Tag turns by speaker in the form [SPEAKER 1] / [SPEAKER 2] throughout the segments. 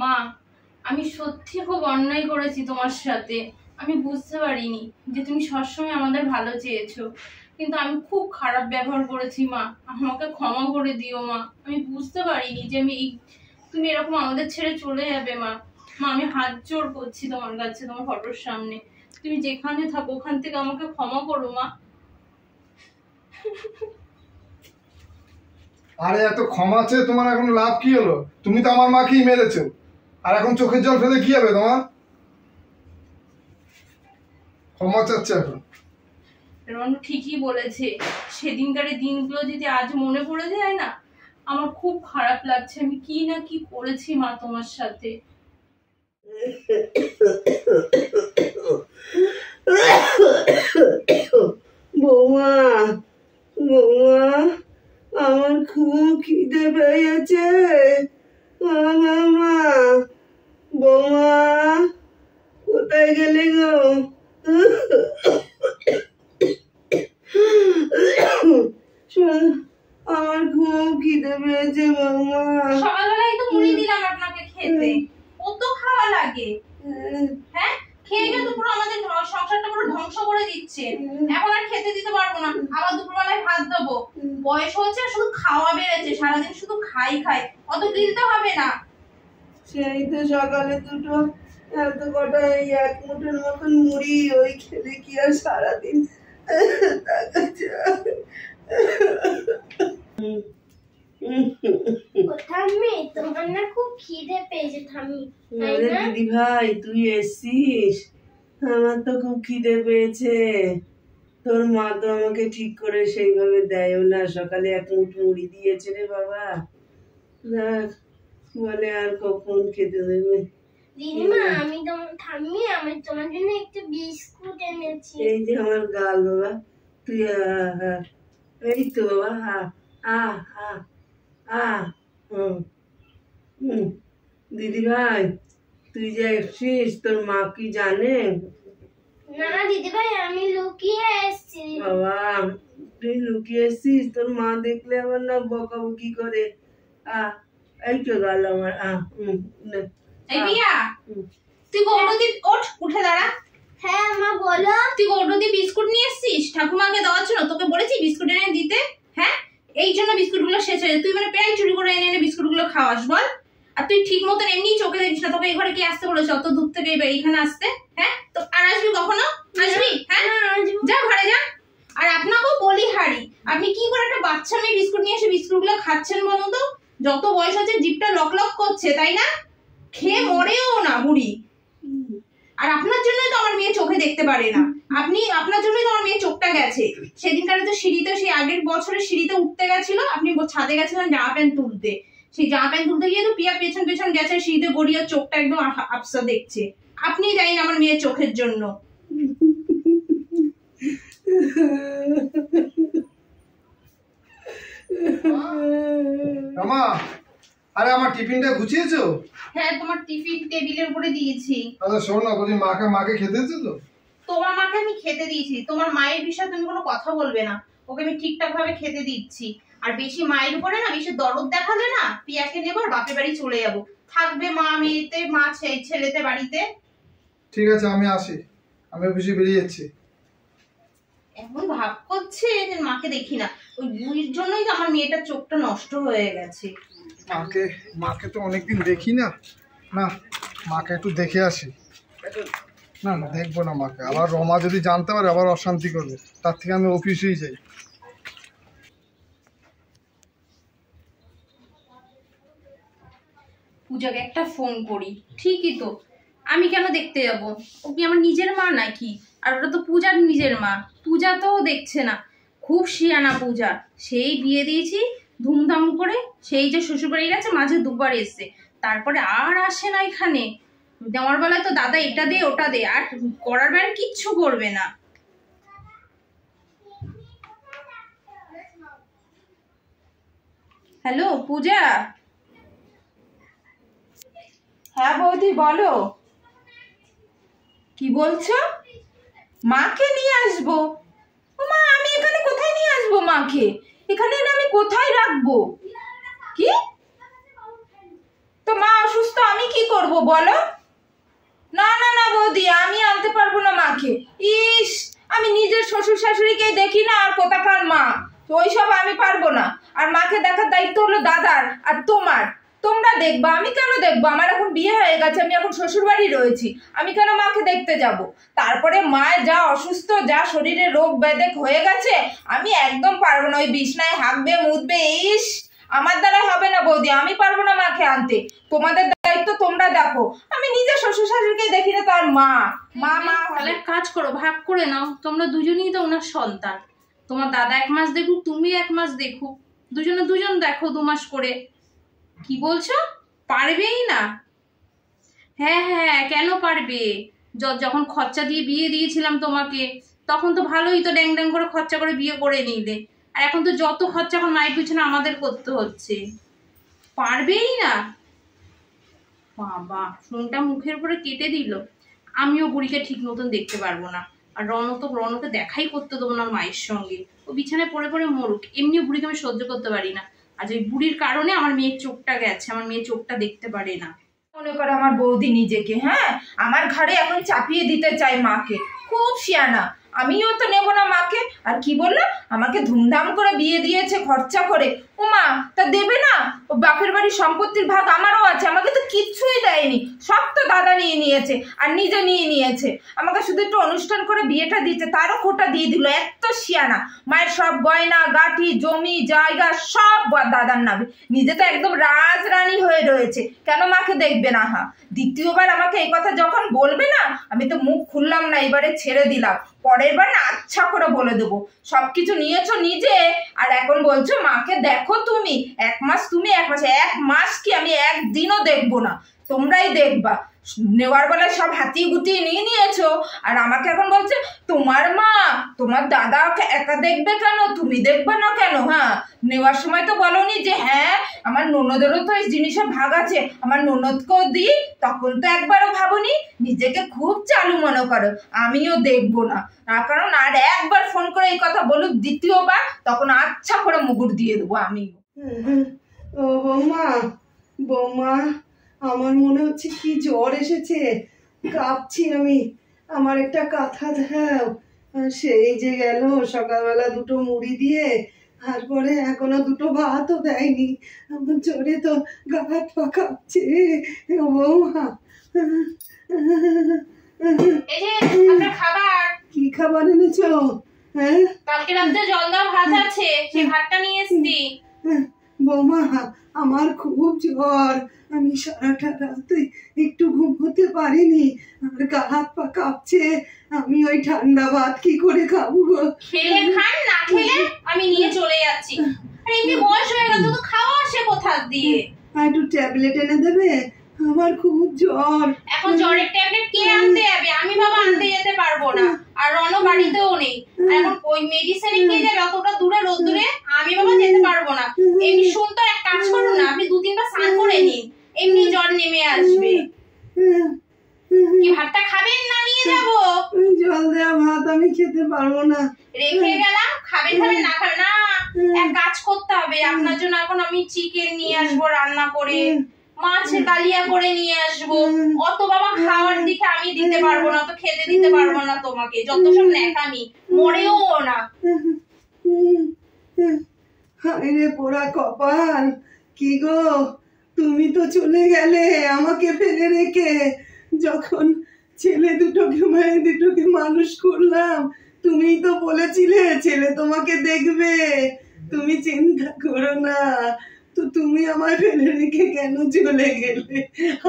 [SPEAKER 1] মা, আমি সত্যি খুব অন্যায় করেছি তোমার সাথে। আমি বুঝতে পারিনি যে তুমি সবসময় আমাদের ভালো চেয়েছো, কিন্তু আমি খুব খারাপ ব্যবহার করেছি মা। আমাকে ক্ষমা করে দিও মা। আমি বুঝতে পারিনি যে তুমি এরকম আমাদের ছেড়ে চলে যাবে মা। মা, আমি হাত জোড় করছি তোমার কাছে, তোমার ফটোর সামনে। তুমি যেখানে থাকো ওখান থেকে আমাকে ক্ষমা করো মা।
[SPEAKER 2] আরে এত ক্ষমা চেয়ে তোমার এখন লাভ কি হলো? তুমি তো আমার মাকেই মেরেছো, আর এখন চোখের জল ফেলে কি হবে তোমার? ক্ষমা চাচ্ছে এখন।
[SPEAKER 1] রনু ঠিকই বলেছে, সেদিনকার দিনগুলো যদি আজ মনে পড়ে যায় না, আমার খুব খারাপ লাগছে। আমি কি না কি করেছি মা তোমার সাথে।
[SPEAKER 3] বৌমা, বৌমা, আমার খুব খিদে পেয়েছে। বৌমা, বৌমা, কোথায় গেলে গো? আমার খুব খিদে পেয়েছে বৌমা।
[SPEAKER 1] সকালবেলায় তো মুড়ি দিলাম আপনাকে খেতে, কত খাওয়া লাগে। হ্যাঁ, খেয়ে খেয়ে তো পুরো আমাদের সংসারটা পুরো ধ্বংস করে দিচ্ছে। এখন আর খেতে দিতে পারবো না, আবার দুপুরবেলায় ভাত দেবো। বয়স হচ্ছে, শুধু খাওয়া বেড়েছে, সারাদিন শুধু খাই খাই, অত দিতে হবে না।
[SPEAKER 3] সেই তো সকালে দুটো এত কটা এই এক মুঠের মতন মুড়ি, ওই খেলে কি আর সারাদিন থাকা যায়?
[SPEAKER 4] ঠাম্মি, তোমার না খুব খিদে পেয়েছে ঠাম্মি, তাই না?
[SPEAKER 3] দিদি ভাই, তুই এসছিস? আমার তো খুব খিদে পেয়েছে। তোর মা তো আমাকে ঠিক করে সেইভাবে দেয়ও না। সকালে এক মুঠ মুড়ি দিয়েছে রে বাবা। দেখ, বলে আর কখন খেতে দেবে।
[SPEAKER 4] দিদিমা, আমি ঠাম্মি, আমি তোমার জন্য একটু বিস্কুট এনেছি।
[SPEAKER 3] এই যে আমার গাল বাবা, তুই এই তো বাবা, দিদি ভাই, তুই যে এসছিস, তোর মা কি জানে?
[SPEAKER 4] না দিদি ভাই, আমি লুকিয়ে এসেছি।
[SPEAKER 3] বাবা, তুই লুকিয়ে এসছিস? তোর মা দেখলে আবার না বকাবকি করে। এই তো গাল আমার।
[SPEAKER 1] এই পিয়া, তুই কৌটো দিয়ে ওঠ, উঠে দাঁড়া।
[SPEAKER 4] হ্যাঁ মা, বলো।
[SPEAKER 1] তুই কৌটো দিয়ে বিস্কুট নিয়ে এসছিস ঠাকুমাকে দেওয়ার জন্য? তোকে বলেছি বিস্কুট এনে দিতে? হ্যাঁ, এই জন্য বিস্কুট গুলো শেষ হয়ে যায়। তুই মানে প্রায় চুরি করে এনে এনে বিস্কুট গুলো খাওয়াস বল। আর তুই ঠিক মতন এমনি চোখে দেখিস না। তোকে এই ঘরে কি আসতে বলেছে অত দূর থেকে এইখানে আসতে? হ্যাঁ, তো আর আসবি কখনো? আসবি? হ্যাঁ, যা ঘরে যা। আর আপনাকেও বলি হারি, আপনি কি করে একটা বাচ্চা মেয়ে বিস্কুট নিয়ে এসে বিস্কুট গুলো খাচ্ছেন বলুন তো? যত বয়স হচ্ছে জিভটা লক লক করছে, তাই না? খেয়ে মরেও না বুড়ি। আর আপনার জন্যই তো আমার মেয়ে চোখে দেখতে পারে না। আপনার জন্যই তো আমার মেয়ে চোখটা গেছে। সেদিনকারে তো সিঁড়িতে, সেই আগের বছরের সিঁড়িতে উঠতে গেছিল, আপনি ছাদে গেছিলেন জামা প্যান্ট তুলতে। সেই জামা প্যান্ট তুলতে গিয়ে তো পিয়া পেছন পেছন গেছে, সিঁড়িতে গড়িয়ে চোখটা একদম আফসা দেখছে। আপনি জানেন আমার মেয়ের চোখের জন্য।
[SPEAKER 2] মামা, আরে আমার টিফিনটা গুছিয়েছো?
[SPEAKER 1] হ্যাঁ, তোমার টিফিন টেবিলের উপরে দিয়েছি।
[SPEAKER 2] আচ্ছা শোন না, বলি মাকে খেতে দিয়েছো তো?
[SPEAKER 1] তোমার মাকে আমি খেতে দিয়েছি। তোমার মায়ের বিষয়ে তুমি কোনো কথা বলবে না, ওকে আমি ঠিকঠাক ভাবে খেতে দিচ্ছি। আর বেশি মায়ের উপরে না বেশি দরদ দেখালে না, পিয়াকে নেবো আর বাপের বাড়ি চলে যাবো। থাকবে মা মেয়েতে, মা ছেলেতে বাড়িতে।
[SPEAKER 2] ঠিক আছে, আমি আসি, আমি অফিসে বেরিয়ে যাচ্ছি।
[SPEAKER 1] এমন ভাব করছে যে মাকে দেখি না। ওই বুড়ির জন্যই তো আমার মেয়েটার চোখটা নষ্ট হয়ে গেছে।
[SPEAKER 2] মাকে তো অনেকদিন দেখি না। না, মাকে একটু দেখে আসি। না না, দেখবো না মাকে। আবার রমা যদি জানতে পারে আবার অশান্তি করবে, তার থেকে আমি অফিসেই যাই।
[SPEAKER 1] পূজাকে একটা ফোন করি। ঠিকই তো, আমি কেন দেখতে যাব? ও কি আমার নিজের মা নাকি? আর ওটা তো পূজার নিজের মা। পূজা তো দেখছে না। খুব শিয়ানা পূজা। সেই বিয়ে দিয়েছি ধুমধাম করে, সেই যে শ্বশুর বাড়ি গেছে, মাঝে দুবার এসছে, তারপরে আর আসে না এখানে। দেওয়ার বেলায় তো দাদা এটা দে ওটা দে, আর করার বেলায় কিচ্ছু করবে না। হ্যালো পূজা।
[SPEAKER 5] হ্যাঁ বৌদি, বলো।
[SPEAKER 1] কি বলছো?
[SPEAKER 5] মাকে নিয়ে আসবো? ও মা, আমি এখানে কোথায় নিয়ে আসবো মাকে? এখানে আমি কোথায় রাখবো? কি? তো মা অসুস্থ, আমি কি করব বলো? না না না বৌদি, আমি আনতে পারবো না মাকে। ইস, আমি নিজের শ্বশুর শাশুড়িকে দেখি না, আর কোথাকার মা, তো ওইসব আমি পারবো না। আর মাকে দেখার দায়িত্ব হলো দাদার আর তোমার। তোমরা দেখবা, আমি কেন দেখবো? আমার এখন বিয়ে হয়ে গেছে, আমি এখন শ্বশুর বাড়ি রয়েছি, আমি কেন মাকে দেখতে যাব? তারপরে মায়ের যা অসুস্থ, যা শরীরে রোগ ব্যাধেক হয়ে গেছে, আমি একদম পারবো না। ওই বিছনায় হাঁকবে মুতবে, ইস, আমার দ্বারা হবে না বৌদি, আমি পারবো না মাকে আনতে। তোমাদের দায়িত্ব তোমরা দেখো, আমি নিজে শ্বশুর শাশুড়িকে দেখি না, তার মা মা মা
[SPEAKER 1] তাহলে এক কাজ করো, ভাগ করে নাও, তোমরা দুজনেই তো ওনার সন্তান। তোমার দাদা 1 মাস দেখুক, তুমি 1 মাস দেখুক, দুজনে দুজন দেখো 2 মাস করে। কি বলছো? পারবেই না? হ্যাঁ হ্যাঁ, কেন পারবে? যখন খরচা দিয়ে বিয়ে দিয়েছিলাম তোমাকে, তখন তো ভালোই তো ড্যাং ড্যাং করে খরচা করে বিয়ে করে নিলে, আর এখন তো যত খরচা এখন মায়ের পিছনে আমাদের করতে হচ্ছে। পারবেই না? বাবা, ফোনটা মুখের উপরে কেটে দিল। আমিও বুড়িকে ঠিক মতন দেখতে পারবো না, আর রণকে দেখাই করতে দেবো না মায়ের সঙ্গে। ও বিছানায় পড়ে পড়ে মরুক, এমনিও বুড়িকে আমি সহ্য করতে পারি না। আজ ওই বুড়ির কারণে আমার মেয়ের চোখটা গেছে, আমার মেয়ে চোখটা দেখতে পারে না।
[SPEAKER 5] মনে করে আমার বৌদি নিজেকে, হ্যাঁ, আমার ঘাড়ে এখন চাপিয়ে দিতে চায় মাকে। খুব শিয়ানা, আমিও তো নেবো না মাকে। আর কি বললো, আমাকে ধুমধাম করে বিয়ে দিয়েছে খরচা করে। ও মা, তা দেবে না? ও বাপের বাড়ির সম্পত্তির ভাগ আমারও আছে, আমাকে তো কিচ্ছুই দেয়নি, সব তো দাদা নিয়ে নিয়েছে আর নিজে নিয়ে নিয়েছে। আমাকে শুধু একটু অনুষ্ঠান করে বিয়েটা দিয়েছে, তারও খোটা দিয়ে দিল। এত শিয়ানা, মায়ের সব গয়না গাঠি জমি জায়গা সব দাদার নামে, নিজে তো একদম রাজরানী হয়ে রয়েছে, কেন মাকে দেখবে না? হ্যাঁ, দ্বিতীয়বার আমাকে এই কথা যখন বলবে না, আমি তো মুখ খুললাম না, এবারে ছেড়ে দিলাম। পরের বার না আচ্ছা করে বলে দেবো, সবকিছু নিয়েছো নিজে, আর এখন বলছো মাকে দেখো তুমি। 1 মাস তুমি 1 মাস, 1 মাস কি আমি একদিনও দেখবো না, তোমরাই দেখবা। নেওয়ার বেলায় সব হাতিয়ে গুটিয়ে নিয়ে নিয়েছো, আর আমাকে এখন বলছে তোমার মা, তোমার দাদা একা দেখবে কেন, তুমি দেখবে না কেন? হ্যাঁ, নেওয়ার সময় তো বলোনি যে হ্যাঁ আমার ননদেরও তো এই জিনিসে ভাগ আছে, আমার ননদকেও দিই, তখন তো একবারও ভাবনি। নিজেকে খুব চালু মনে করো, আমিও দেখবো না। তার কারণ আর একবার ফোন করে এই কথা বলুক দ্বিতীয়বার, তখন আচ্ছা করে মুগুর দিয়ে দেবো আমি।
[SPEAKER 3] ও বৌমা, বৌমা, আমার মনে হচ্ছে কি জ্বর এসেছে, কাঁপছি আমি। আমার একটা কাঁথা দাও। সেই যে গেল সকালবেলা 2টো মুড়ি দিয়ে, তারপরে এখনো 2টো ভাতও দেয়নি। আমার জ্বরে তো গা হাত পা কাঁপছে। ও বৌমা,
[SPEAKER 1] এই যে আপনার খাবার।
[SPEAKER 3] কি খাবার এনেছো? হ্যাঁ,
[SPEAKER 1] কালকে রাতে জল দেওয়া ভাত আছে, সেই ভাতটা নিয়ে এসেছি।
[SPEAKER 3] বৌমা, আমার খুব জ্বর, আমি সারাটা রাত একটু ঘুমোতে পারিনি, আর গা হাত পা কাঁপছে। আমি ওই ঠান্ডা ভাত কি করে খাবো গো?
[SPEAKER 1] খেলে খান, না খেলে আমি নিয়ে চলে যাচ্ছি। আর এমনি বয়স হয়ে গেছে, তো খাওয়া আসে কোথা দিয়ে?
[SPEAKER 3] আর একটু ট্যাবলেট এনে দেবে, আমার খুব জ্বর।
[SPEAKER 1] এখন জ্বরের ট্যাবলেট কে আনতে যাবে? আমি বাবা আনতে যেতে পারবো না, আর রনও বাড়িতেও নেই। আর এখন ওই মেডিসিনে কে যাবে অতটা দূরে রোদ্দুরে? আমি বাবা যেতে পারবো না। এমনি শুনতো, এক কাজ করুন না, আপনি 2-3 বার স্নান করে নিন, এমনি জ্বর নেমে আসবে। কি ভাতটা খাবেন না নিয়ে যাবো?
[SPEAKER 3] ওই জল দেওয়া ভাত আমি খেতে পারবো না।
[SPEAKER 1] রেখে গেলাম, খাবেন খাবেন না খাবেন না। এক কাজ করতে হবে, আপনার জন্য এখন আমি চিকেন নিয়ে আসবো রান্না করে, মাছের কালিয়া করে নিয়ে আসবো। অত বাবা খাওয়ার দিকে আমি দিতে পারবো না, তো খেতে দিতে পারবো না তোমাকে, যত সব ন্যাকামি, মরেও না।
[SPEAKER 3] হায় রে পোড়া কপাল, কি গো, তুমি তো চলে গেলে আমাকে ফেলে রেখে। যখন ছেলে দুটোকে মেয়ে দুটোকে মানুষ করলাম, তুমিই তো বলেছিলে ছেলে তোমাকে দেখবে, তুমি চিন্তা করো না। তো তুমি আমার ফেলে রেখে কেন চলে গেলে?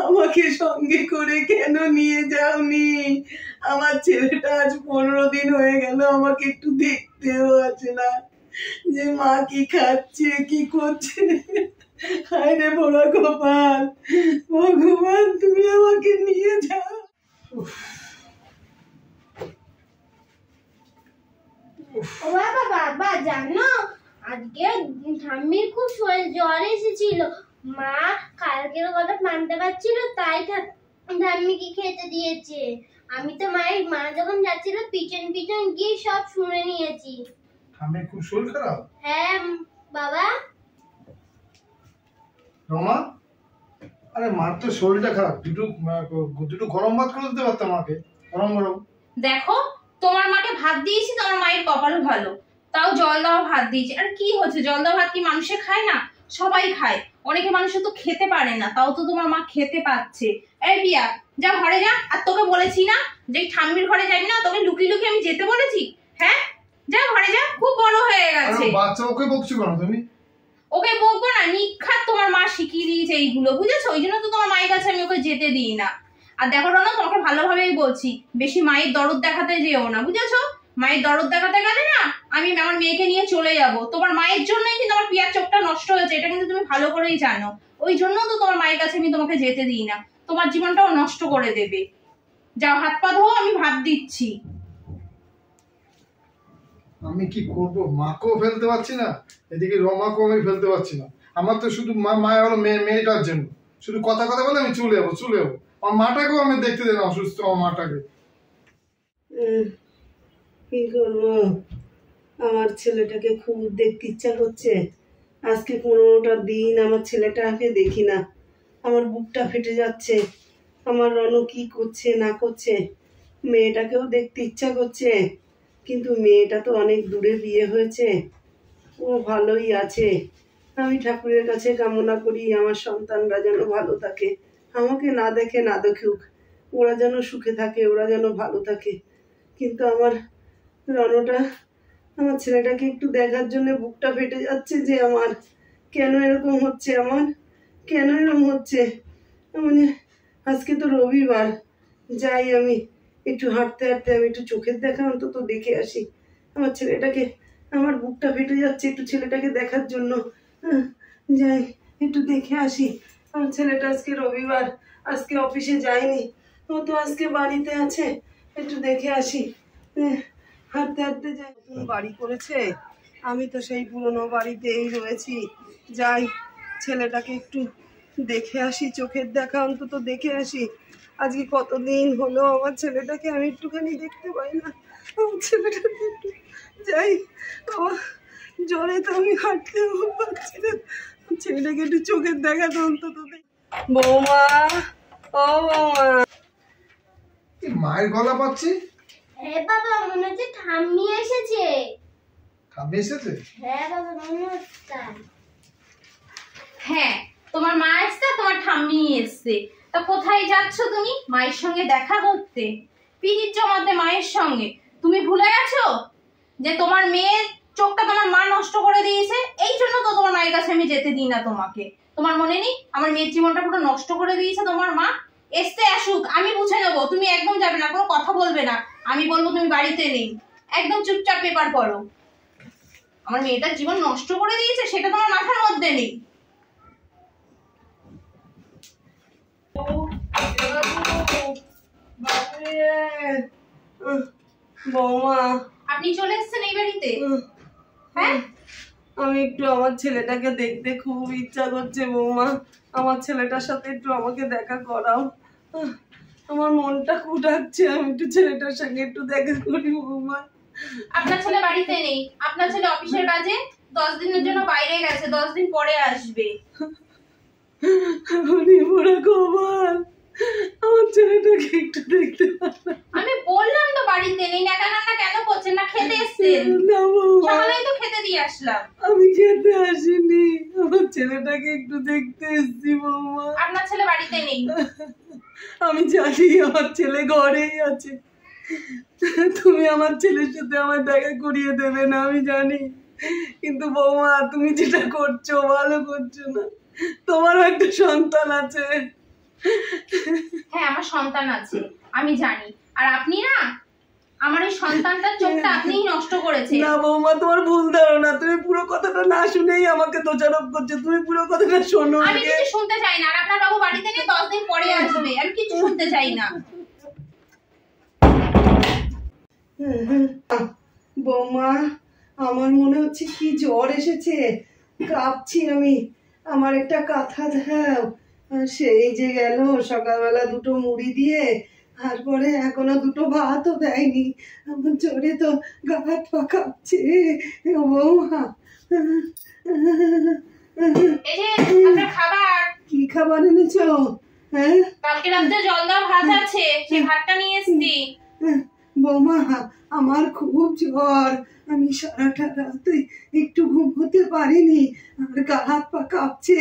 [SPEAKER 3] আমাকে সঙ্গে করে কেন নিয়ে যাওনি? আমার ছেলেটা আজ 15 দিন হয়ে গেল, আমাকে একটু দেখতেও আসে না, যে মা কি খাচ্ছে কি করছে। হায় রে বড় গোপাল, ভগবান তুমি আমাকে নিয়ে যাও।
[SPEAKER 4] ও বাবা, বাবা জানো আজকে ঠাম্মির খুব জ্বর এসেছিল, মা কালকের কথা মানতে পারছিল, তাই ঠাম্মিকে খেতে দিয়েছে। আমি তো মা যখন যাচ্ছিল পিছন পিছন গিয়ে সব শুনে নিয়েছি।
[SPEAKER 2] আমি খুব শরীর খারাপ।
[SPEAKER 4] হ্যাঁ বাবা।
[SPEAKER 2] রমা, আরে মার তো শরীরটা খারাপ, দুটো গরম ভাত করে দিতে পারতাম মাকে, গরম গরম।
[SPEAKER 1] দেখো তোমার মাকে ভাত দিয়েছি, তোমার মায়ের কপালও ভালো, তাও জল দেওয়া ভাত দিয়েছি। আর কি হচ্ছে, জল দেওয়া ভাত কি মানুষে খায় না? সবাই খায়, অনেকে মানুষে তো খেতে পারে না, তাও তো তোমার মা খেতে পাচ্ছে। এই পিয়া, যা ঘরে যা। আর তোকে বলেছি না যে ঠাম্মির ঘরে যাবি না, তোকে লুকিয়ে লুকিয়ে আমি যেতে বলেছি? হ্যাঁ, যা ঘরে যা, খুব বড় হয়ে গেছে।
[SPEAKER 2] বাচ্চা ওকে বকছো কেন তুমি?
[SPEAKER 1] ওকে বকবো না, নিখাত তোমার মা শিখিয়ে দিয়েছে এইগুলো, বুঝেছো? ওই জন্য তো তোমার মায়ের কাছে আমি ওকে যেতে দিই না। আর দেখো না, তোমাকে ভালোভাবেই বলছি, বেশি মায়ের দরদ দেখাতে যেও না, বুঝেছো? মায়ের দরদ দেখাতে গেলে না আমি আমার মেয়েকে নিয়ে চলে যাব। তোমার মায়ের জন্যই কিন্তু আমার পিয়ার চোখটা নষ্ট হয়েছে, এটা কিন্তু তুমি ভালো করেই জানো। ওই জন্য তো তোমার মায়ের কাছে আমি তোমাকে যেতে দিই না, তোমার জীবনটাও নষ্ট করে দেবে। যাও হাত পা ধোও, আমি ভাত দিচ্ছি।
[SPEAKER 2] আমি কি করব, মাকেও ফেলতে পারছি না, এদিকে রমাকেও আমি ফেলতে পারছি না। আমার তো শুধু মায়া হলো মেয়েটার জন্য, শুধু কথা কথা বলে আমি চলে যাবো। আমার মাটাকেও আমি দেখতে দেব, অসুস্থ আমার মাটাকে।
[SPEAKER 3] কি করবো, আমার ছেলেটাকে খুব দেখতে ইচ্ছা করছে। আজকে 15টা দিন আমার ছেলেটাকে দেখি না, আমার বুকটা ফেটে যাচ্ছে। আমার রনু কি করছে না করছে, মেয়েটাকেও দেখতে ইচ্ছা করছে, কিন্তু মেয়েটা তো অনেক দূরে বিয়ে হয়েছে, ও ভালোই আছে। আমি ঠাকুরের কাছে কামনা করি আমার সন্তানরা যেন ভালো থাকে, আমাকে না দেখে না দেখুক, ওরা যেন সুখে থাকে, ওরা যেন ভালো থাকে। কিন্তু আমার রনটা, আমার ছেলেটাকে একটু দেখার জন্য বুকটা ফেটে যাচ্ছে যে আমার কেন এরকম হচ্ছে, আমার কেন এরকম হচ্ছে। মানে আজকে তো রবিবার, যাই আমি একটু হাঁটতে হাঁটতে আমি একটু চোখের দেখা অন্তত দেখে আসি আমার ছেলেটাকে। আমার বুকটা ফেটে যাচ্ছে একটু ছেলেটাকে দেখার জন্য, যাই একটু দেখে আসি। আমার ছেলেটা আজকে রবিবার, আজকে অফিসে যায়নি, ও তো আজকে বাড়িতে আছে, একটু দেখে আসি। হাঁটতে হাঁটতে যাই। নতুন বাড়ি করেছে, আমি তো সেই পুরনো বাড়িতেই রয়েছি, যাই ছেলেটাকে একটু দেখে আসি, চোখের দেখা অন্তত দেখে আসি। আজকে কতদিন হলো আমার ছেলেটাকে আমি একটুখানি দেখতে পাই না। আমার ছেলেটাকে একটু যাই, বাবা জ্বরে তো আমি হাঁটতেও পারছি না, ছেলেটাকে একটু চোখের দেখা তো অন্তত। বৌমা, ও বৌমা।
[SPEAKER 2] মায়ের গলা পাচ্ছি।
[SPEAKER 4] হ্যাঁ বাবা, মনে হচ্ছে ঠাম্মি এসেছে।
[SPEAKER 2] ঠাম্মি এসেছে?
[SPEAKER 4] হ্যাঁ বাবা, মনে হচ্ছে।
[SPEAKER 1] হ্যাঁ, তোমার মা এসছে, তোমার ঠাম্মি এসছে। তা কোথায় যাচ্ছ তুমি? মায়ের সঙ্গে দেখা করতে, পিরিত জমাতে মায়ের সঙ্গে। তুমি ভুলে গেছো যে তোমার মেয়ের চোখটা তোমার মা নষ্ট করে দিয়েছে? এই জন্য তো তোমার মায়ের কাছে আমি যেতে দিই না তোমাকে। তোমার মনে নেই আমার মেয়ের জীবনটা পুরো নষ্ট করে দিয়েছে তোমার মা? এসতে আসুক, আমি বুঝে নেবো। তুমি একদম যাবে না, কোনো কথা বলবে না। আমি বলবো তুমি বাড়িতে নেই, একদম চুপচাপ পেপার পড়ো। আমার মেয়েটার জীবন নষ্ট করে দিয়েছে সেটা তোমার মাথার মধ্যে নেই।
[SPEAKER 3] বৌমা,
[SPEAKER 1] আপনি চলে এসেছেন এই বাড়িতে? হ্যাঁ,
[SPEAKER 3] আমি একটু আমার ছেলেটাকে দেখতে খুব ইচ্ছা করছে বৌমা, আমার ছেলেটার সাথে একটু আমাকে দেখা করাও। আমার মনটা কুটাচ্ছে, আমি একটু ছেলেটার সঙ্গে একটু দেখা করি বৌমা।
[SPEAKER 1] আপনার ছেলে বাড়িতে নেই, আপনার ছেলে অফিসের কাজে 10 দিনের জন্য বাইরে গেছে, 10 দিন পরে আসবে।
[SPEAKER 3] আমার ছেলেটাকে একটু দেখতে পারলাম।
[SPEAKER 1] আমি বললাম তো বাড়িতে নেই, না কেন করছেন না? খেতে এসেছেন, সকালেই তো খেতে দিয়ে আসলাম।
[SPEAKER 3] আমি খেতে আসিনি, আমার ছেলেটাকে একটু দেখতে এসেছি বৌমা।
[SPEAKER 1] আপনার ছেলে বাড়িতে নেই।
[SPEAKER 3] আমি জানি আমার ছেলে ঘরেই আছে, তুমি আমার ছেলের সাথে আমার দেখা করিয়ে দেবে না আমি জানি, কিন্তু বৌমা তুমি যেটা করছো ভালো করছো না। তোমারও একটা সন্তান আছে।
[SPEAKER 1] হ্যাঁ, আমার সন্তান আছে, আমি জানি। আর আপনি না, আমার এই সন্তানটার চোখটা আপনিই নষ্ট করেছেন।
[SPEAKER 3] না বৌমা, তোমার ভুল ধারণা, তুমি পুরো কথাটা না শুনেই আমাকে দোষারোপ করছো, তুমি পুরো কথাটা শোনো।
[SPEAKER 1] আমি কিছু শুনতে চাই না। আর আপনার বাবু বাড়িতে নেই, 10 দিন পরে আসবে, আমি কিছু শুনতে চাই না।
[SPEAKER 3] বৌমা, আমার মনে হচ্ছে কি জ্বর এসেছে, কাঁপছি আমি, আমার একটা কাঁথা দাও। সেই যে গেল সকালবেলা 2টো মুড়ি দিয়ে, তারপরে এখনো 2টো ভাতও দেয়নি, আমার জ্বরে তো গা হাত পা কাঁপছে বৌমা।
[SPEAKER 1] এই যে আপনার খাবার।
[SPEAKER 3] কি খাবার এনেছো? হ্যাঁ
[SPEAKER 1] কালকে রাতে জল দেওয়া ভাত আছে, সেই ভাতটা নিয়ে এসছি।
[SPEAKER 3] বৌমা, আমার খুব জ্বর, আমি সারাটা রাতে একটু ঘুমোতে পারিনি, আর গা হাত পা কাঁপছে,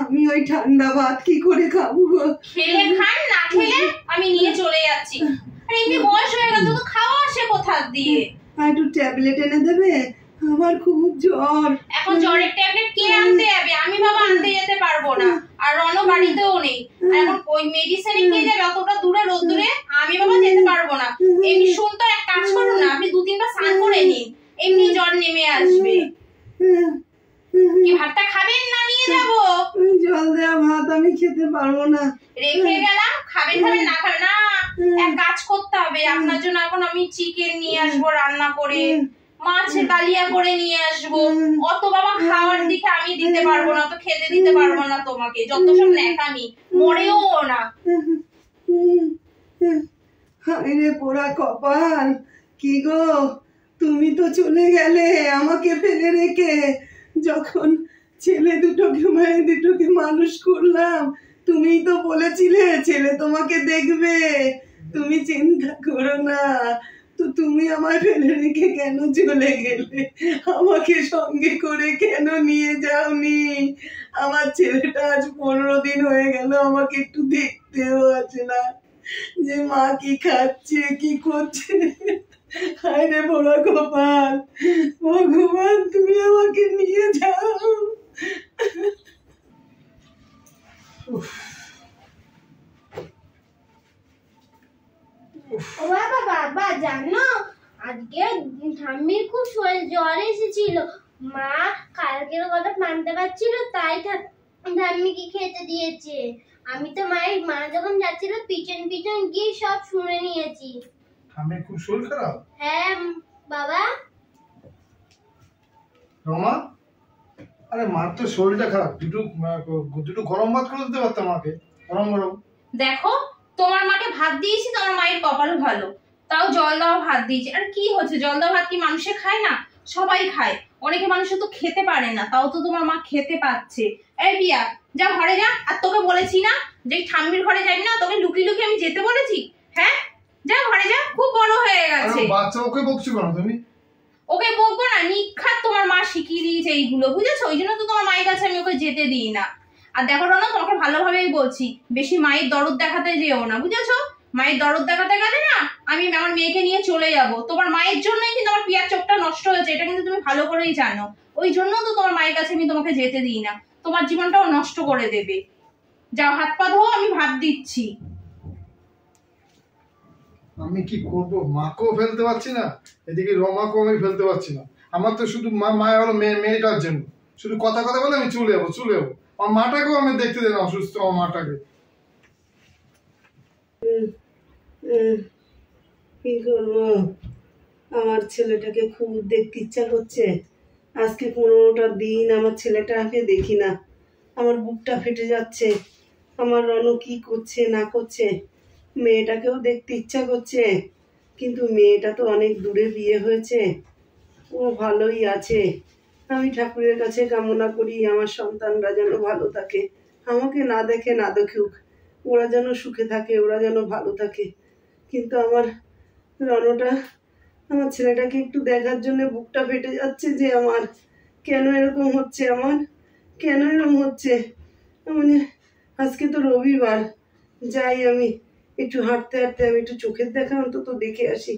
[SPEAKER 3] আমি ওই ঠান্ডা ভাত কি করে খাবো গো?
[SPEAKER 1] খেলে খান, না খেলে আমি নিয়ে চলে যাচ্ছি। আর এমনি বয়স হয়ে গেল তো, খাওয়া আসে কোথা দিয়ে?
[SPEAKER 3] আর একটু ট্যাবলেট এনে দেবে, আমার খুব জ্বর।
[SPEAKER 1] এখন জ্বরের ট্যাবলেট কে আনতে যাবে? আমি বাবা আনতে যেতে পারবো না, আর রনো বাড়িতেও নেই। আর এখন ওই মেডিসিনে কে যাবে অতটা দূরে রোদ্দুরে? আমি বাবা যেতে পারবো না। এমনি সুন্দর এক কাজ করুন না, আপনি 2-3 বার স্নান করে নিন, এমনি জ্বর নেমে আসবে। কি ভাতটা খাবেন না নিয়ে যাবো?
[SPEAKER 3] জল দেওয়া ভাত আমি খেতে পারবো না।
[SPEAKER 1] রেখে গেলাম, খাবেন খাবেন না খাবেন না। এক কাজ করতে হবে আপনার জন্য, এখন আমি চিকেন নিয়ে আসবো রান্না করে, মাছের কালিয়া করে নিয়ে আসবো। অত বাবা খাওয়ার দিকে আমি দিতে পারবো না, তো খেতে দিতে পারবো না তোমাকে, যত সব ন্যাকামি, মরেও না।
[SPEAKER 3] হায়রে পোড়া কপাল, কি গো তুমি তো চলে গেলে আমাকে ফেলে রেখে। যখন ছেলে দুটোকে মেয়ে দুটোকে মানুষ করলাম, তুমিই তো বলেছিলে ছেলে তোমাকে দেখবে, তুমি চিন্তা করো না। তো তুমি আমায় ফেলে রেখে কেন চলে গেলে? আমাকে সঙ্গে করে কেন নিয়ে যাওনি? আমার ছেলেটা আজ 15 দিন হয়ে গেল, আমাকে একটু দেখতেও আছে না, যে মা কি খাচ্ছে কি করছে। হায়রে বড় গোপাল, ভগবান তুমি আমাকে নিয়ে যাও।
[SPEAKER 4] ও বাবা, বাবা জানো আজকে ঠাম্মির খুব জ্বর এসেছিল, মা কালকের কথা মানতে পারছিল, তাই ঠাম্মিকে খেতে দিয়েছে। আমি তো মা যখন যাচ্ছিল পিছন পিছন গিয়ে সব শুনে নিয়েছি।
[SPEAKER 2] আমি খুব শরীর খারাপ।
[SPEAKER 4] হ্যাঁ বাবা।
[SPEAKER 2] রমা, আরে মার তো শরীরটা খারাপ, দুটো গরম ভাত করে দিতে পারতাম আমাকে, গরম গরম।
[SPEAKER 1] দেখো, তোমার মাকে ভাত দিয়েছি, তোমার মায়ের কপালও ভালো, তাও জল দেওয়া ভাত দিয়েছি। আর কি হচ্ছে, জল দেওয়া ভাত কি মানুষে খায় না? সবাই খায়, অনেকে মানুষে তো খেতে পারে না, তাও তো তোমার মা খেতে পাচ্ছে। এই বিয়া, যা ঘরে যা। আর তোকে বলেছি না যে ঠাম্মির ঘরে যাবি না, তোকে লুকিয়ে লুকিয়ে আমি যেতে বলেছি? হ্যাঁ, যা ঘরে যা, খুব বড় হয়ে গেছে।
[SPEAKER 2] বাচ্চা ওকে বকছো কেন তুমি?
[SPEAKER 1] ওকে বকবো না, নিখাত তোমার মা শিখিয়ে দিয়েছে এইগুলো, বুঝেছো? ওই জন্য তো তোমার মায়ের কাছে আমি ওকে যেতে দিই না। আর দেখো না, তোমাকে ভালোভাবেই বলছি, বেশি মায়ের দরদ দেখাতে যেও না, বুঝেছো? মায়ের দরদ দেখাতে গেলে না, আমি আমার মেয়েকে নিয়ে চলে যাব। তোমার মায়ের জন্যই কিন্তু আমার পিয়ার চোখটা নষ্ট হয়েছে, এটা কিন্তু তুমি ভালো করেই জানো। ওই জন্য তো তোমার মায়ের কাছে আমি তোমাকে যেতে দিই না, তোমার জীবনটাও নষ্ট করে দেবে। যাও হাত পা ধোও, আমি ভাত দিচ্ছি।
[SPEAKER 2] আমি কি করব, মাকেও ফেলতে পারছি না, এদিকে রমাকেও আমি ফেলতে পারছি না। আমার তো শুধু মায়া হলো মেয়েটার জন্য, শুধু কথা কথা বলে আমি চলে যাবো। আমার মাটাকেও আমি দেখতে দেন, অসুস্থ আমার মাটাকে।
[SPEAKER 3] কি করবো, আমার ছেলেটাকে খুব দেখতে ইচ্ছা করছে। আজকে 15টা দিন আমার ছেলেটাকে দেখি না, আমার বুকটা ফেটে যাচ্ছে। আমার রণ কি করছে না করছে, মেয়েটাকেও দেখতে ইচ্ছা করছে, কিন্তু মেয়েটা তো অনেক দূরে বিয়ে হয়েছে, ও ভালোই আছে। আমি ঠাকুরের কাছে কামনা করি আমার সন্তানরা যেন ভালো থাকে, আমাকে না দেখে না দেখুক, ওরা যেন সুখে থাকে, ওরা যেন ভালো থাকে। কিন্তু আমার রণটা, আমার ছেলেটাকে একটু দেখার জন্য বুকটা ফেটে যাচ্ছে যে আমার কেন এরকম হচ্ছে, আমার কেন এরকম হচ্ছে। মানে আজকে তো রবিবার, যাই আমি একটু হাঁটতে হাঁটতে আমি একটু চোখের দেখা অন্তত দেখে আসি।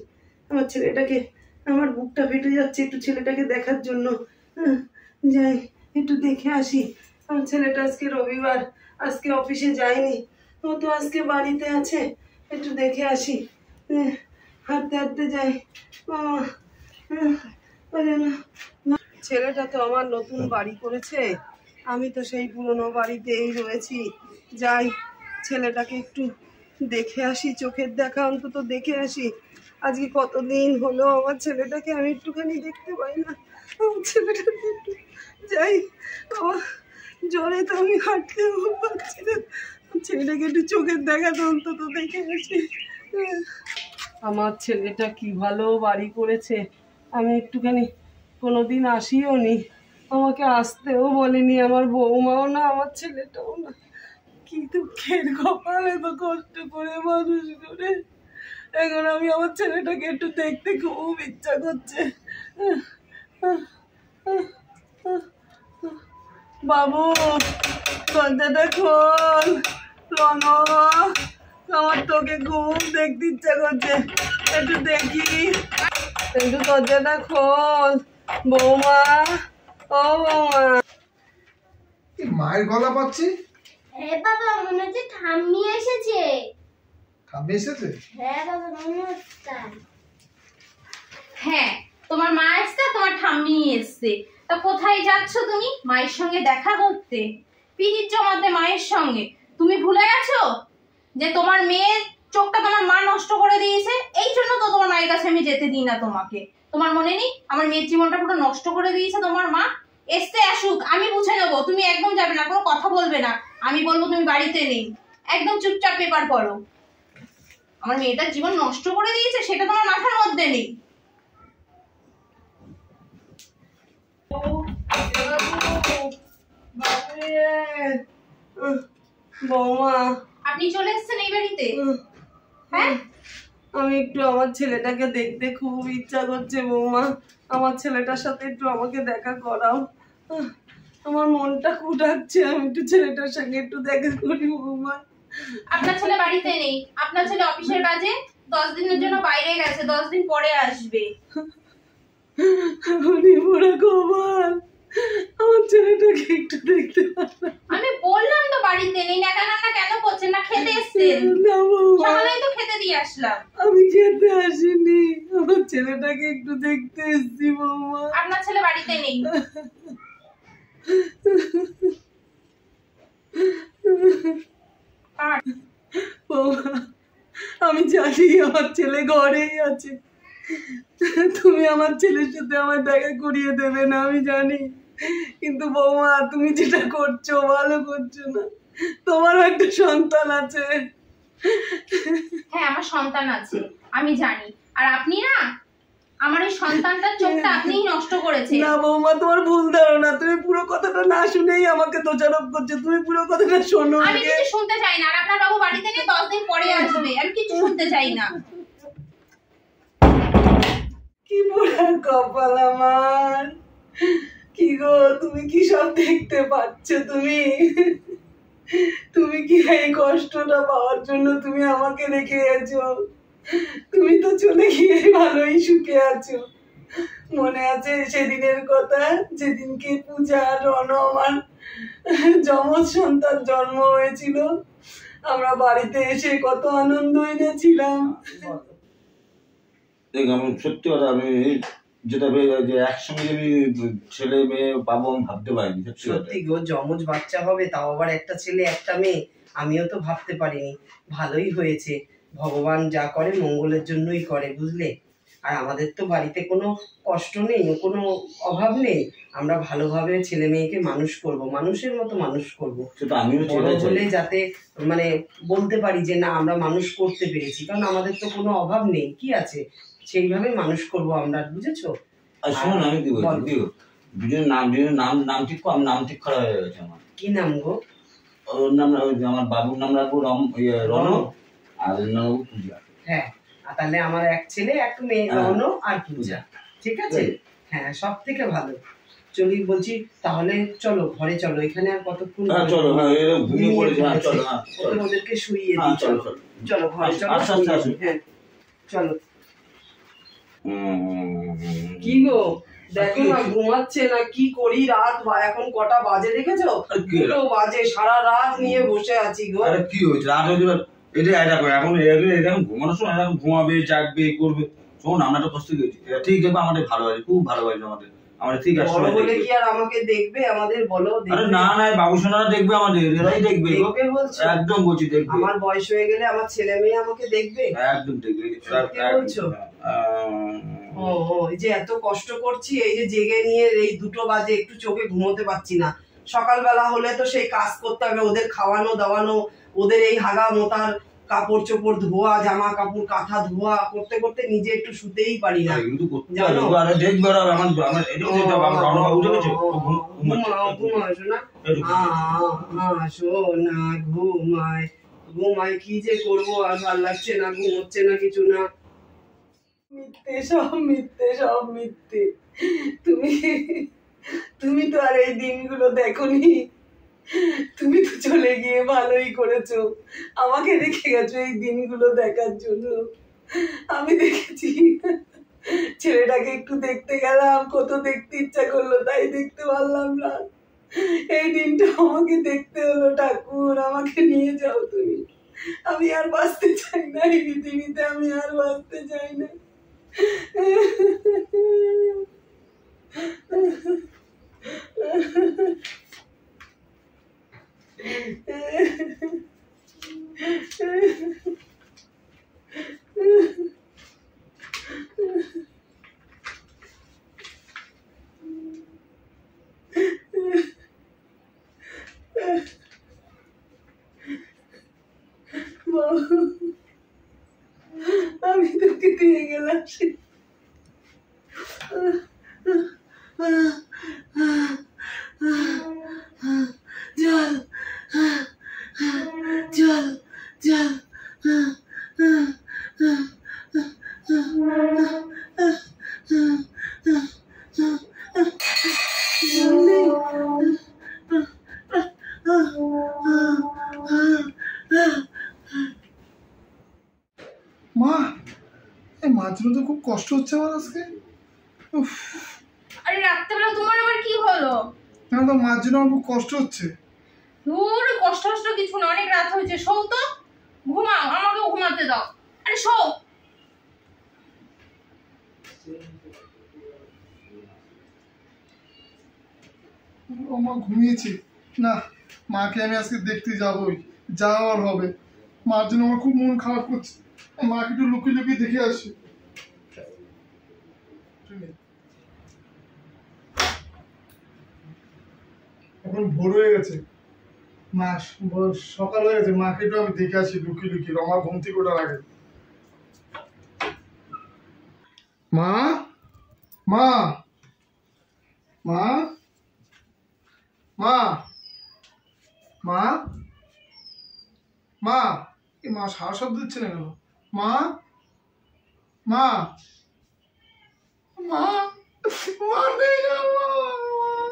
[SPEAKER 3] আমার ছেলেটাকে, আমার বুকটা ফেটে যাচ্ছে একটু ছেলেটাকে দেখার জন্য। যাই একটু দেখে আসি। আমার ছেলেটা আজকে রবিবার, আজকে অফিসে যায়নি, ও তো আজকে বাড়িতে আছে, একটু দেখে আসি। হাঁটতে হাঁটতে যাই। ছেলেটা তো আমার নতুন বাড়ি করেছে, আমি তো সেই পুরনো বাড়িতেই রয়েছি। যাই ছেলেটাকে একটু দেখে আসি, চোখের দেখা অন্তত দেখে আসি। আজকে কতদিন হলো আমার ছেলেটাকে আমি একটুখানি দেখতে পাই না। আমার ছেলেটাকে একটু যাই, আমার জ্বরে তো আমি হাঁটতেও পারছি না, ছেলেটাকে একটু চোখের দেখা তো অন্তত দেখে আসি। আমার ছেলেটা কি ভালো বাড়ি করেছে, আমি একটুখানি কোনোদিন আসিও নি, আমাকে আসতেও বলেনি আমার বৌমাও না, আমার ছেলেটাও না। কি দুঃখের কপাল, এত কষ্ট করে মানুষ করে। এখন আমি আমার ছেলেটাকে একটু দেখতে খুব ইচ্ছা করছে। বাবু দরজাটা খোল, রণ, আমার তোকে খুব দেখতে ইচ্ছা করছে, একটু দেখি, একটু দরজাটা খোল। বৌমা, ও বৌমা।
[SPEAKER 2] মায়ের গলা পাচ্ছি।
[SPEAKER 4] হ্যাঁ বাবা, মনে হচ্ছে ঠাম্মি এসেছে।
[SPEAKER 2] ঠাম্মি এসেছে?
[SPEAKER 4] হ্যাঁ বাবা, মনে হচ্ছে তাই।
[SPEAKER 1] হ্যাঁ, তোমার মা এসছে, তোমার ঠাম্মি এসছে। তা কোথায় যাচ্ছ তুমি? মায়ের সঙ্গে দেখা করতে, পিরিত জমাতে মায়ের সঙ্গে। তুমি ভুলে গেছো যে তোমার মেয়ের চোখটা তোমার মা নষ্ট করে দিয়েছে? এই জন্য তো তোমার মায়ের কাছে আমি যেতে দিই না তোমাকে। তোমার মনে নেই আমার মেয়ের জীবনটা পুরো নষ্ট করে দিয়েছে তোমার মা? এসতে আসুক, আমি বুঝে নেবো। তুমি একদম যাবে না, কোনো কথা বলবে না। আমি বলবো তুমি বাড়িতে নেই, একদম চুপচাপ পেপার পড়ো। আমার মেয়েটার জীবন নষ্ট করে দিয়েছে সেটা তোমার মাথার মধ্যে নেই।
[SPEAKER 3] বৌমা,
[SPEAKER 1] আপনি চলে এসেছেন এই বাড়িতে? হ্যাঁ,
[SPEAKER 3] আমি একটু আমার ছেলেটাকে দেখতে খুব ইচ্ছা করছে বৌমা। আমার ছেলেটার সাথে একটু আমাকে দেখা করাও। আমার মনটা কুটাচ্ছে, আমি একটু ছেলেটার সঙ্গে একটু দেখা করি বৌমা।
[SPEAKER 1] আপনার ছেলে বাড়িতে নেই, আপনার ছেলে অফিসের কাজে 10 দিনের জন্য বাইরে গেছে, 10 দিন পরে আসবে।
[SPEAKER 3] উনি পুরো কপাল, আমার ছেলেটাকে একটু দেখতে পারলাম।
[SPEAKER 1] আমি বললাম তো বাড়িতে নেই। একা কান্না কেন করছেন? না খেতে এসছেন?
[SPEAKER 3] না বৌমা,
[SPEAKER 1] সকালেই তো খেতে দিয়ে আসলাম।
[SPEAKER 3] আমি খেতে আসিনি, আমার ছেলেটাকে একটু দেখতে এসছি বৌমা।
[SPEAKER 1] আপনার ছেলে বাড়িতে নেই।
[SPEAKER 3] বৌমা, আমি জানি আমার ছেলে ঘরেই আছে, তুমি আমার ছেলের সাথে আমার দেখা করিয়ে দেবে না আমি জানি, কিন্তু বৌমা তুমি যেটা করছো ভালো করছো না। তোমারও একটা সন্তান আছে।
[SPEAKER 1] হ্যাঁ, আমার সন্তান আছে, আমি জানি। আর আপনি না, আমার এই সন্তানটার চোখটা আপনিই নষ্ট করেছেন।
[SPEAKER 3] না বৌমা, তোমার ভুল ধারণা, তুমি পুরো কথাটা না শুনেই আমাকে দোষারোপ করছো। তুমি পুরো কথাটা শোনো।
[SPEAKER 1] আমি কিছু শুনতে চাই না। আর আপনার বাবু বাড়িতে নেই, 10 দিন পরে আসবে। আমি কিছু শুনতে চাই না।
[SPEAKER 3] কি পোড়া কপাল আমার। কি গো, তুমি কি সব দেখতে পাচ্ছ? তুমি কি এই কষ্টটা পাওয়ার জন্য তুমি আমাকে রেখে গেছো? তুমি তো চলে গিয়ে ভালোই সুখে আছো। মনে আছে সেদিনের কথা, যেদিনকে পূজা আর রণ আমার যমজ সন্তান জন্ম হয়েছিল? আমরা বাড়িতে এসে কত আনন্দ এনেছিলাম।
[SPEAKER 6] দেখ, আমি সত্যি কথা, আমি যেটা যে একসঙ্গে আমি ছেলে মেয়ে পাবো আমি ভাবতে পারিনি।
[SPEAKER 3] সত্যি গো, যমজ বাচ্চা হবে, তাও আবার একটা ছেলে একটা মেয়ে, আমিও তো ভাবতে পারিনি। ভালোই হয়েছে, ভগবান যা করে মঙ্গলের জন্যই করে, বুঝলে। আর আমাদের তো বাড়িতে কোনো কষ্ট নেই, কোনো অভাব নেই। আমরা ভালোভাবে ছেলে মেয়েকে মানুষ করব, মানুষের মতো মানুষ করব।
[SPEAKER 6] সেটা আমিও
[SPEAKER 3] বড় হলে যাতে মানে বলতে পারি যে না আমরা মানুষ করতে পেরেছি, কারণ আমাদের তো কোনো অভাব নেই, কি আছে, সেইভাবে মানুষ করব আমরা, বুঝেছো?
[SPEAKER 6] আর শোনো, আমি কি বলছি, দুজনের নাম ঠিক কর। নাম ঠিক করা হয়ে গেছে আমার।
[SPEAKER 3] কি নাম গো?
[SPEAKER 6] ওর নাম, আমার বাবুর নাম রাখবো রণ, আর ওর নাম রাখবো পূজা।
[SPEAKER 3] হ্যাঁ, তাহলে আমার এক ছেলে এক মেয়ে, রণ আর পূজা, ঠিক আছে? হ্যাঁ, সব থেকে ভালো। চলি বলছি, তাহলে চলো ঘরে চলো, এখানে আর কতক্ষণ?
[SPEAKER 6] চলো, ঘুমিয়ে পড়েছি। চলো,
[SPEAKER 3] ওদেরকে শুইয়ে দিই। চলো চলো ঘরে চলো। হ্যাঁ চলো। কি গো, দেখো না ঘুমাচ্ছে না, কি করি? রাত এখন কটা বাজে দেখেছো? 2টো বাজে, সারা রাত নিয়ে বসে আছি গো।
[SPEAKER 6] আরে কি হয়েছে? রাত হয়েছে, এখন এরকম ঘুমানোর সময় এরকম ঘুমাবে, জাগবে, করবে। শোন, আমরা তো কষ্ট গেছি, ঠিক দেখবো, আমাদের ভালোবাসে, খুব ভালোবাসে আমাদের ঠিক আছে।
[SPEAKER 3] বড় বলে কি আর আমাকে দেখবে আমাদের? বলো।
[SPEAKER 6] আরে না, বাবু সোনারা দেখবে আমাদের, এরাই দেখবে।
[SPEAKER 3] বলছো?
[SPEAKER 6] একদম বলছি, দেখবে।
[SPEAKER 3] আমার বয়স হয়ে গেলে আমার ছেলে মেয়ে আমাকে দেখবে?
[SPEAKER 6] একদম দেখবে।
[SPEAKER 3] বলছো? ও, এই যে এত কষ্ট করছি, এই যে জেগে নিয়ে এই 2টো বাজে, একটু চোখে ঘুমোতে পারছি না। সকালবেলা হলে তো সেই কাজ করতে হবে, ওদের খাওয়ানো দাওয়ানো, ওদের এই হাগা মোতার, কাপড় চোপড় ধোয়া, জামা কাপড় কাঁথা ধোয়া করতে করতে নিজে একটু শুতেই পারি না। ঘুমাও শোনা। শোনা ঘুমায় ঘুমায়, কি যে করবো আর ভাল লাগছে না, ঘুম হচ্ছে না, কিছু না। মিথ্যে, সব মিথ্যে, সব মিথ্যে। তুমি তো আর এই দিনগুলো দেখোনি। তুমি তো চলে গিয়ে ভালোই করেছো, আমাকে রেখে গেছো এই দিনগুলো দেখার জন্য। আমি দেখেছি, ছেলেটাকে একটু দেখতে গেলাম, কত দেখতে ইচ্ছা করলো, তাই দেখতে পারলাম না। এই দিনটা আমাকে দেখতে হলো। ঠাকুর, আমাকে নিয়ে যাও তুমি। আমি আর বাঁচতে চাই না এই পৃথিবীতে, আমি আর বাঁচতে চাই না। আমি তোকে দিয়ে গেলাম জল জল জল।
[SPEAKER 2] মা, এই মার জন্য তো খুব কষ্ট হচ্ছে আমার আজকে। উফ,
[SPEAKER 1] আরে রাত্রেবেলা তোমার আবার কি হলো?
[SPEAKER 2] না তো মার জন্য আমার খুব কষ্ট হচ্ছে।
[SPEAKER 1] দূর, কষ্ট কষ্ট কিছু না, অনেক রাত হয়েছে, শোও তো, ঘুমাও, আমাকেও ঘুমাতে দাও। আরে শোও।
[SPEAKER 2] ও মা, ঘুমিয়েছি না, মাকে আমি আজকে দেখতে যাবই, যাওয়ার হবে। মার জন্য আমার খুব মন খারাপ করছে, মাকে একটু লুকিয়ে লুকিয়ে দেখে আসি। এখন ভোর হয়ে গেছে, না সকাল হয়ে গেছে, মাকে একটু আমি দেখে আসি লুকিয়ে লুকিয়ে, আমার ঘুম থেকে ওঠার আগে। মা, মা, মা, মা, মা, মা, এই মা সারা শব্দ দিচ্ছে না কেন? মা, মা, মা, মা নেই আমার।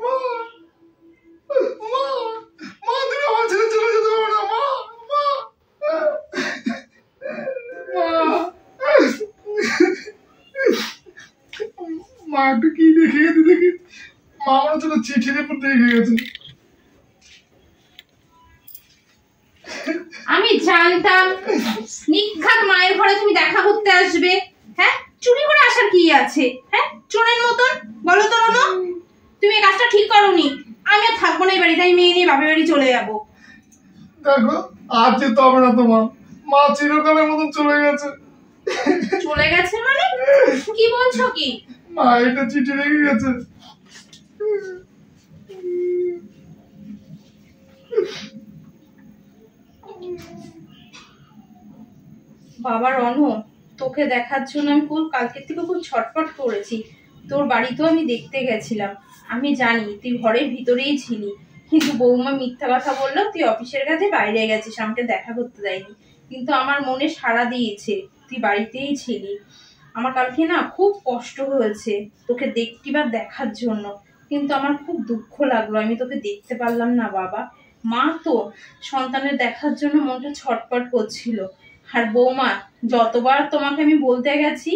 [SPEAKER 2] মা, মা, মা, তুমি আমার ছেড়ে চলে যেতে পারো না। মা, মা, মা, একটু কি দেখে গেছে দেখি। মা আমার জন্য চিঠির উপর দেখে গেছে।
[SPEAKER 1] আমি জানতাম নিখাত মায়ের ঘরে তুমি দেখা করতে আসবে। হ্যাঁ, চুরি করে আসার কি আছে? হ্যাঁ, চোরের মতন। বলো তো রনো, তুমি এই কাজটা ঠিক করোনি। আমি আর থাকবো না এই বাড়িতে, আমি মেয়ে নিয়ে বাপের বাড়ি চলে যাবো।
[SPEAKER 2] দেখো, আর যেতে হবে না তোমার, মা চিরকালের মতন চলে গেছে।
[SPEAKER 1] চলে গেছে মানে? কি বলছো কি?
[SPEAKER 2] মা এটা চিঠি রেখে গেছে।
[SPEAKER 1] বাবা রনো, তোকে দেখার জন্য আমি কালকের থেকে খুব ছটফট করেছি। তোর বাড়িতেও আমি দেখতে গেছিলাম। আমি জানি তুই ঘরের ভিতরেই ছিলি, কিন্তু বৌমা মিথ্যা কথা বললো তুই অফিসের কাছে বাইরে গেছিস, আমাকে দেখা করতে দেয়নি। কিন্তু আমার মনে সাড়া দিয়েছে তুই বাড়িতেই ছিলি। আমার কালকে না খুব কষ্ট হয়েছে তোকে দেখতে দেখার জন্য, কিন্তু আমার খুব দুঃখ লাগলো আমি তোকে দেখতে পারলাম না বাবা। মা তো সন্তানের দেখার জন্য মনটা ছটফট করছিল। আর বৌমা, যতবার তোমাকে আমি বলতে গেছি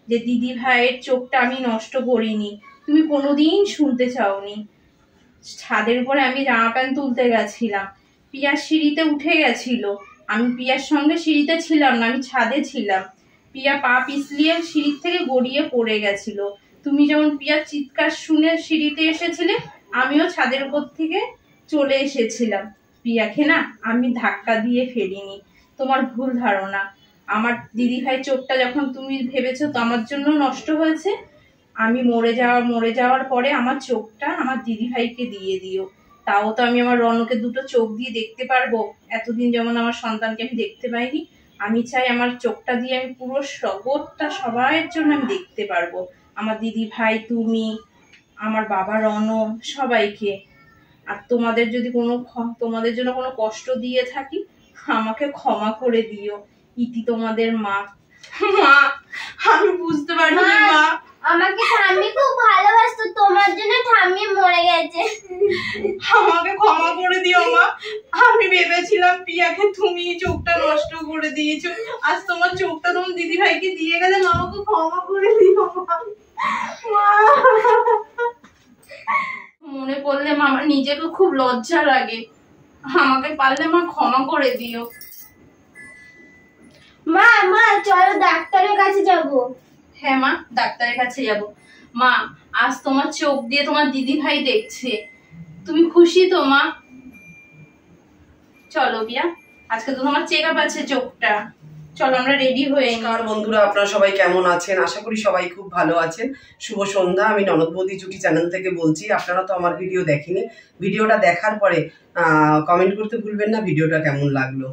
[SPEAKER 1] যে দিদি ভাইয়ের চোখটা আমি নষ্ট করিনি, তুমি কোনোদিন শুনতে চাওনি। ছাদের উপরে আমি জামা প্যান্ট তুলতে গেছিলাম, পিয়ার সিঁড়িতে উঠে গেছিল, আমি পিয়ার সঙ্গে সিঁড়িতে ছিলাম না, আমি ছাদে ছিলাম। পিয়া পা পিছলিয়ে সিঁড়ির থেকে গড়িয়ে পড়ে গেছিল। তুমি যেমন পিয়ার চিৎকার শুনে সিঁড়িতে এসেছিলে, আমিও ছাদের উপর থেকে চলে এসেছিলাম। পিয়াকে না আমি ধাক্কা দিয়ে ফেলিনি, তোমার ভুল ধারণা। আমার দিদি ভাই চোখটা যখন তুমি ভেবেছো তো আমার জন্য নষ্ট হয়েছে, আমি মরে যাওয়ার পরে আমার চোখটা আমার দিদি ভাইকে দিয়ে দিও। তাও তো আমি আমার রনকে দুটো চোখ দিয়ে দেখতে পারবো। এতদিন যেমন আমার সন্তানকে আমি দেখতে পাইনি, আমি চাই আমার চোখটা দিয়ে আমি পুরো জগৎটা সবাইয়ের জন্য আমি দেখতে পারবো। আমার দিদি ভাই, তুমি, আমার বাবা রণ, সবাইকে। আর তোমাদের যদি তোমাদের জন্য কোনো কষ্ট দিয়ে থাকি আমাকে ক্ষমা করে দিও। ইতি তোমাদের মা। মা আমি বুঝতে পারিনি মা।
[SPEAKER 4] আমাকে ঠাম্মি খুব ভালোবাসতো, তোমার জন্য ঠাম্মি মরে গেছে।
[SPEAKER 1] আমাকে ক্ষমা করে দিও মা। আমি ভেবেছিলাম পিয়াকে তুমি চোখটা নষ্ট করে দিয়েছো, আজ তোমার চোখটা তোমার দিদি ভাইকে দিয়ে গেলে। মা আমাকে ক্ষমা করে দিও মা। মনে পড়লে মা আমার নিজেকে খুব লজ্জা লাগে। আমাকে পারলে মা ক্ষমা করে দিও।
[SPEAKER 4] মা মা চলো ডাক্তারের কাছে যাব।
[SPEAKER 1] হ্যাঁ মা, ডাক্তারের কাছে যাব। মা আজ তোমার চোখ দিয়ে তোমার দিদি ভাই দেখছে, তুমি খুশি তো মা? চলো বিয়া, আজকে তো তোমার চেক আপ আছে চোখটা, চলো আমরা রেডি হয়ে নিই।
[SPEAKER 3] নমস্কার বন্ধুরা, আপনারা সবাই কেমন আছেন? আশা করি সবাই খুব ভালো আছেন। শুভ সন্ধ্যা। আমি ননদ বৌদি জুটি চ্যানেল থেকে বলছি। আপনারা তো আমার ভিডিও দেখেনি, ভিডিওটা দেখার পরে কমেন্ট করতে ভুলবেন না ভিডিওটা কেমন লাগলো।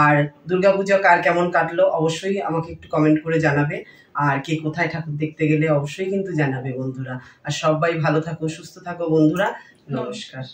[SPEAKER 3] আর দুর্গাপুজো কার কেমন কাটলো অবশ্যই আমাকে একটু কমেন্ট করে জানাবে। আর কে কোথায় ঠাকুর দেখতে গেলে অবশ্যই কিন্তু জানাবে বন্ধুরা। আর সবাই ভালো থাকো, সুস্থ থাকো বন্ধুরা। নমস্কার।